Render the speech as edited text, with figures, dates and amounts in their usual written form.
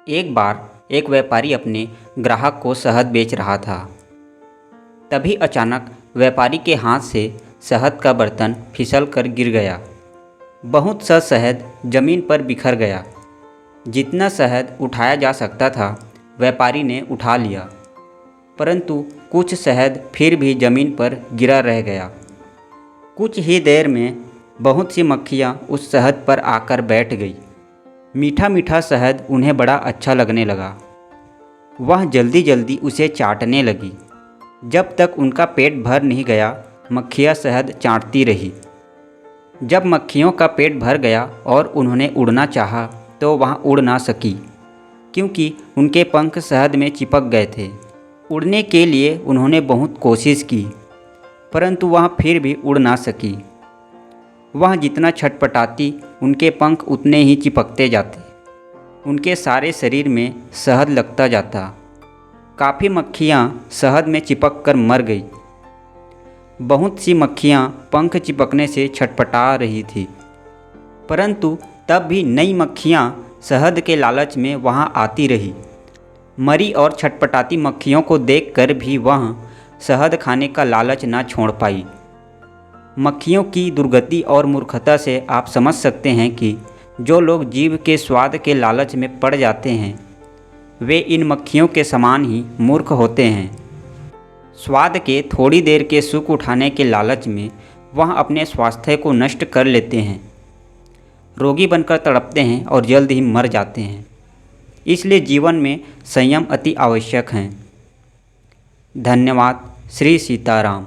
एक बार एक व्यापारी अपने ग्राहक को शहद बेच रहा था। तभी अचानक व्यापारी के हाथ से शहद का बर्तन फिसल कर गिर गया। बहुत सा शहद जमीन पर बिखर गया। जितना शहद उठाया जा सकता था व्यापारी ने उठा लिया, परंतु कुछ शहद फिर भी ज़मीन पर गिरा रह गया। कुछ ही देर में बहुत सी मक्खियाँ उस शहद पर आकर बैठ गई। मीठा मीठा शहद उन्हें बड़ा अच्छा लगने लगा। वह जल्दी जल्दी उसे चाटने लगी। जब तक उनका पेट भर नहीं गया मक्खियाँ शहद चाटती रही। जब मक्खियों का पेट भर गया और उन्होंने उड़ना चाहा तो वह उड़ ना सकी, क्योंकि उनके पंख शहद में चिपक गए थे। उड़ने के लिए उन्होंने बहुत कोशिश की, परंतु वह फिर भी उड़ ना सकी। वह जितना छटपटाती उनके पंख उतने ही चिपकते जाते। उनके सारे शरीर में शहद लगता जाता। काफ़ी मक्खियाँ शहद में चिपक कर मर गई। बहुत सी मक्खियाँ पंख चिपकने से छटपटा रही थी, परंतु तब भी नई मक्खियाँ शहद के लालच में वहाँ आती रही। मरी और छटपटाती मक्खियों को देखकर भी वह शहद खाने का लालच ना छोड़ पाई। मक्खियों की दुर्गति और मूर्खता से आप समझ सकते हैं कि जो लोग जीभ के स्वाद के लालच में पड़ जाते हैं वे इन मक्खियों के समान ही मूर्ख होते हैं। स्वाद के थोड़ी देर के सुख उठाने के लालच में वह अपने स्वास्थ्य को नष्ट कर लेते हैं, रोगी बनकर तड़पते हैं और जल्द ही मर जाते हैं। इसलिए जीवन में संयम अति आवश्यक है। धन्यवाद। श्री सीताराम।